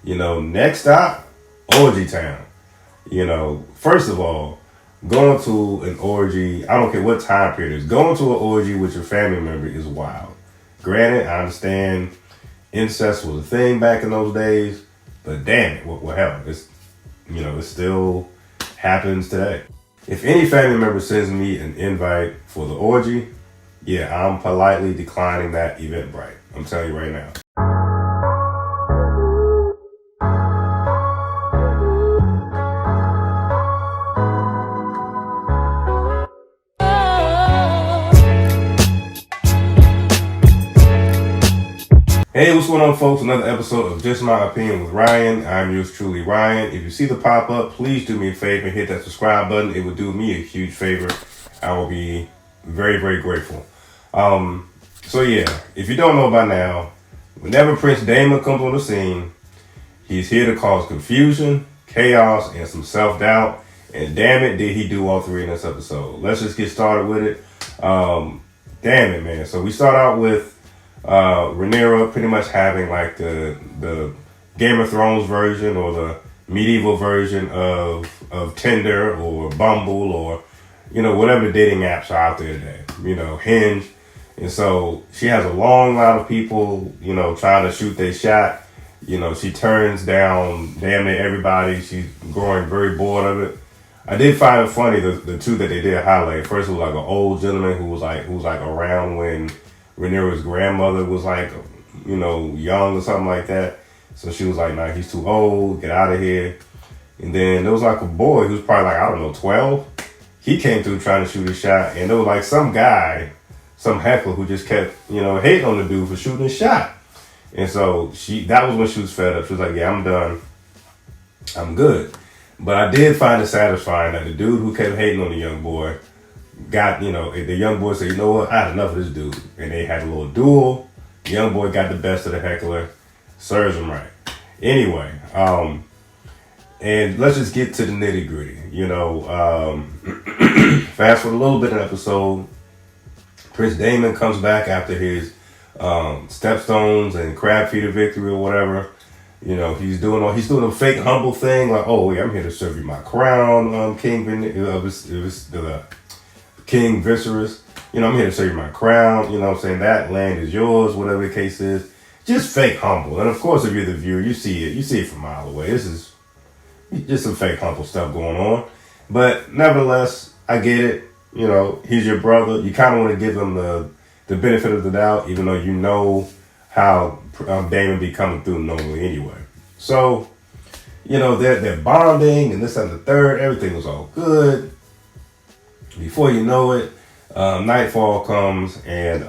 Next stop, Orgy Town. First of all, going to an orgy, I don't care what time period it is, going to an orgy with your family member is wild. Granted, I understand incest was a thing back in those days, but damn it, what hell? It still happens today. If any family member sends me an invite for the orgy, yeah, I'm politely declining that Eventbrite. I'm telling you right now. Hey, what's going on, folks? Another episode of Just My Opinion with Ryan. I'm yours truly, Ryan. If you see the pop-up, please do me a favor and hit that subscribe button. It would do me a huge favor. I will be very, very grateful. So yeah, if you don't know by now, whenever Prince Daemon comes on the scene, he's here to cause confusion, chaos, and some self-doubt. And damn it, did he do all three in this episode. Let's just get started with it. Damn it, man. So we start out with Rhaenyra pretty much having like the Game of Thrones version or the medieval version of Tinder or Bumble or whatever dating apps are out there today, Hinge. And so she has a long line of people trying to shoot their shot. She turns down damn near everybody. She's growing very bored of it. I did find it funny the two that they did highlight. First was like an old gentleman who was like around when Rhaenyra's grandmother was young or something like that. So she was like, nah, he's too old, get out of here. And then there was like a boy who was probably 12. He came through trying to shoot a shot, and there was like some guy, some heckler who just kept, hating on the dude for shooting a shot. And so that was when she was fed up. She was like, yeah, I'm done. I'm good. But I did find it satisfying that the dude who kept hating on the young boy got, the young boy said, you know what, I had enough of this dude. And they had a little duel. The young boy got the best of the heckler. Serves him right. Anyway, and let's just get to the nitty gritty. Fast forward a little bit in the episode, Prince Daemon comes back after his stepstones and crab feeder victory or whatever. He's doing a fake humble thing like, oh yeah, I'm here to serve you my crown, King King Viserys. I'm here to serve you my crown. Saying that land is yours, whatever the case is. Just fake humble. And of course, if you're the viewer, you see it from a mile away. This is just some fake humble stuff going on. But nevertheless, I get it. He's your brother. You kind of want to give him the benefit of the doubt, even though you know how Daemon be coming through normally anyway. So, they're bonding and this and the third. Everything was all good. Before you know it, nightfall comes and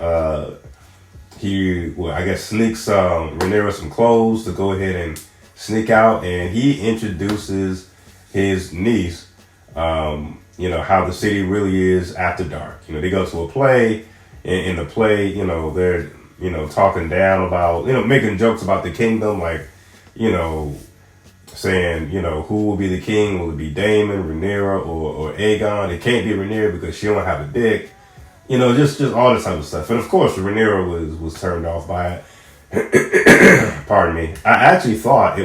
he sneaks Rhaenyra some clothes to go ahead and sneak out, and he introduces his niece, how the city really is after dark. They go to a play, and in the play, they're, talking down about, making jokes about the kingdom, like, saying, who will be the king? Will it be Daemon, Rhaenyra, or Aegon? It can't be Rhaenyra because she don't have a dick. Just all this type of stuff. And of course, Rhaenyra was turned off by it. Pardon me. I actually thought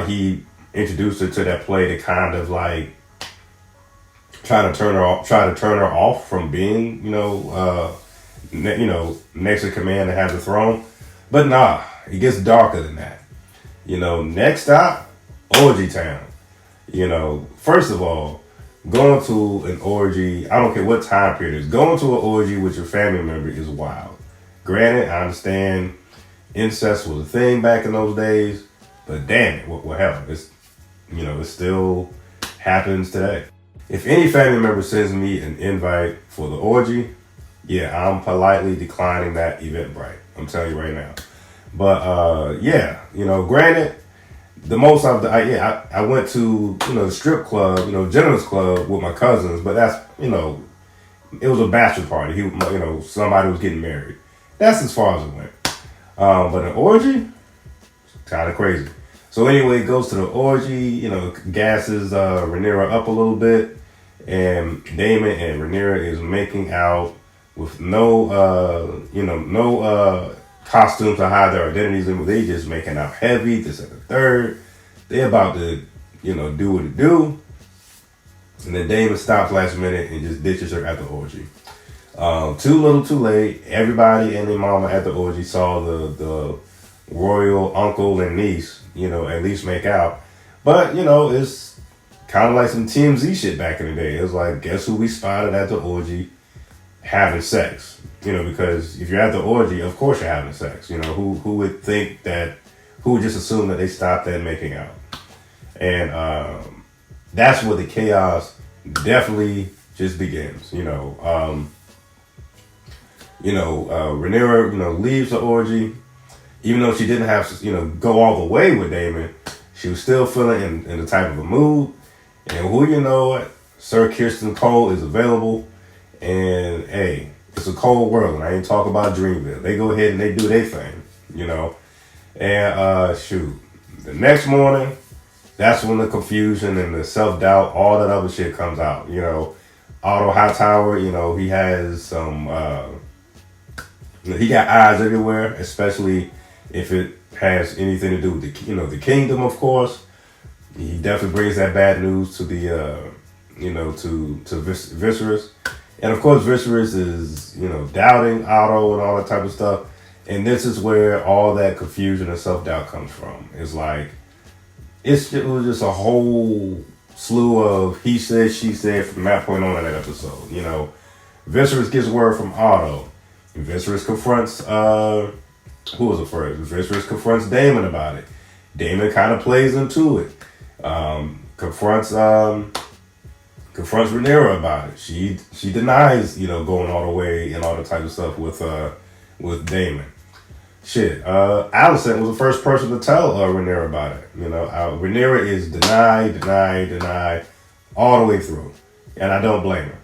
he introduced her to that play to kind of like try to turn her off from being, next in command to have the throne. But nah, it gets darker than that. Next stop, Orgy Town. First of all, going to an orgy, I don't care what time period it is, going to an orgy with your family member is wild. Granted, I understand incest was a thing back in those days, but damn it, what hell? It still happens today. If any family member sends me an invite for the orgy, yeah, I'm politely declining that Eventbrite. I'm telling you right now. But granted, the most I went to the strip club, gentleman's club with my cousins, but that's it was a bachelor party. Somebody was getting married. That's as far as it went. But an orgy, kind of crazy. So anyway, it goes to the orgy. Gasses Rhaenyra up a little bit, and Daemon and Rhaenyra is making out with no costumes to hide their identities, and they just making out heavy, this and the third. They about to, do what it do. And then Daemon stops last minute and just ditches her at the orgy. Too little, too late. Everybody and their mama at the orgy saw the royal uncle and niece, at least make out. But, it's kind of like some TMZ shit back in the day. It was like, guess who we spotted at the orgy having sex? Because if you're at the orgy, of course you're having sex. Who would think that, who would just assume that they stopped at making out? And that's where the chaos definitely just begins. Rhaenyra, leaves the orgy. Even though she didn't have to, go all the way with Daemon, she was still feeling in the type of a mood. And who you know it, Sir Kirsten Cole is available. And hey, it's a cold world. And I ain't talking about Dreamville. They go ahead and they do their thing, And the next morning, that's when the confusion and the self-doubt, all that other shit comes out. Otto Hightower, he has some, he got eyes everywhere, especially if it has anything to do with the kingdom, of course. He definitely brings that bad news to the, to Viserys. And of course, Viserys is, doubting Otto and all that type of stuff. And this is where all that confusion and self-doubt comes from. It's like, it was just a whole slew of he said, she said from that point on in that episode. Viserys gets word from Otto. Viserys confronts, who was the first? Viserys confronts Daemon about it. Daemon kind of plays into it. Confronts Rhaenyra about it. She denies, going all the way and all the type of stuff with Daemon. Shit, Alicent was the first person to tell Rhaenyra about it. Rhaenyra is denied all the way through, and I don't blame her.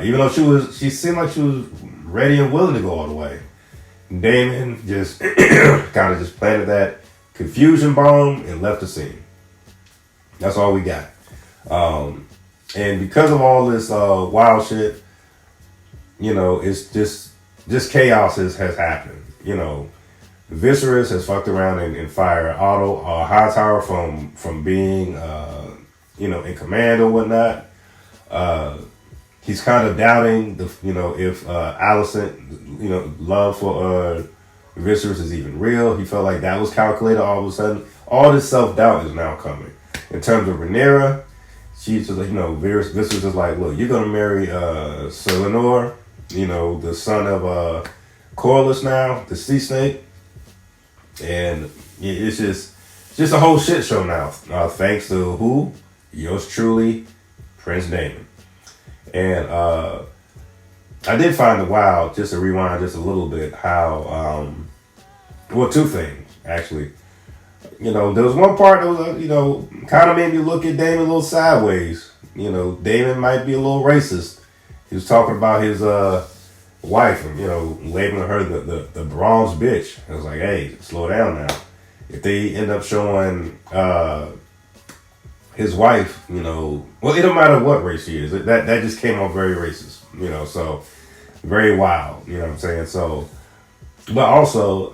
Even though she seemed like she was ready and willing to go all the way. Daemon just kind of just planted that confusion bomb and left the scene. That's all we got. And because of all this wild shit, it's just chaos has happened. Viserys has fucked around and fired Otto Hightower from being, in command or whatnot. He's kind of doubting if Alicent, love for Viserys is even real. He felt like that was calculated all of a sudden. All this self-doubt is now coming. In terms of Rhaenyra, she's just like, Viserys is like, look, you're going to marry Sir Lenore, the son of Corlys now, the sea snake. And it's just a whole shit show now. Thanks to who? Yours truly, Prince Daemon. And I did find it wild, just to rewind just a little bit, how, two things, actually. There was one part that was, kind of made me look at Daemon a little sideways. Daemon might be a little racist. He was talking about his wife and, labeling her the bronze bitch. I was like, hey, slow down now. If they end up showing his wife, it don't matter what race she is. That just came off very racist, so very wild, you know what I'm saying? So, but also,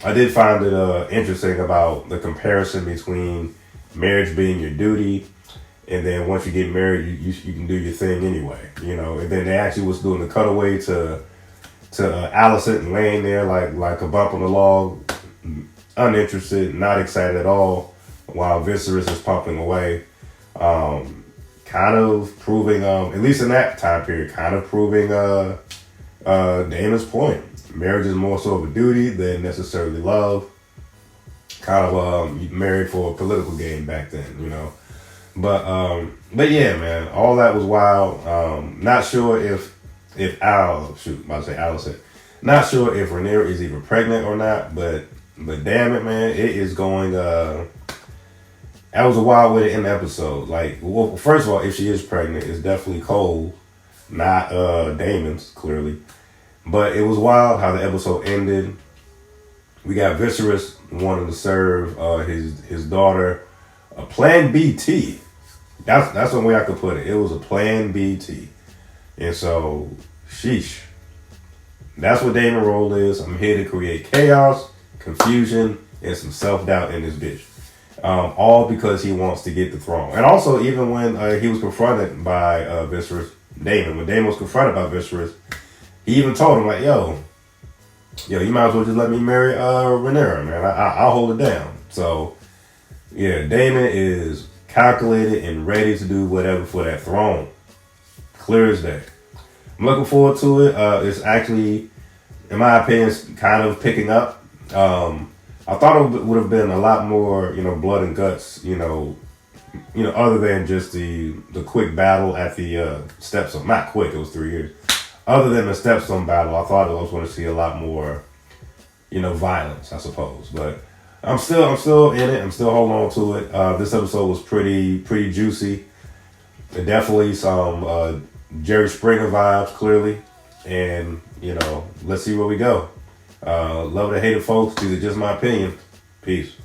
I did find it interesting about the comparison between marriage being your duty, and then once you get married, you can do your thing anyway, And then they actually was doing the cutaway to Alicent laying there like a bump on the log, uninterested, not excited at all, while Viserys is pumping away, kind of proving, at least in that time period, kind of proving Daemon's point. Marriage is more so of a duty than necessarily love. Kind of married for a political game back then, But yeah, man, all that was wild. Not sure if Alicent. Not sure if Rhaenyra is even pregnant or not, but damn it, man, it is going. That was a wild way to end the episode. Like, well, first of all, if she is pregnant, it's definitely Cole, not Daemon's, clearly. But it was wild how the episode ended. We got Viserys wanting to serve his daughter a Plan BT. That's one way I could put it. It was a Plan BT. And so, sheesh. That's what Daemon role is. I'm here to create chaos, confusion, and some self-doubt in this bitch. All because he wants to get the throne. And also, even when he was confronted by Viserys, when Daemon was confronted by Viserys, he even told him, like, yo, you might as well just let me marry Rhaenyra, man. I'll hold it down. So, yeah, Daemon is calculated and ready to do whatever for that throne. Clear as day. I'm looking forward to it. It's actually, in my opinion, kind of picking up. I thought it would have been a lot more, blood and guts, other than just the quick battle at the Stepstone. Not quick, it was 3 years. Other than the Stepstone battle, I thought I was going to see a lot more, violence, I suppose. But I'm still in it. I'm still holding on to it. This episode was pretty juicy. Definitely some Jerry Springer vibes, clearly. And, let's see where we go. Love it or hate it, folks. These are just my opinion. Peace.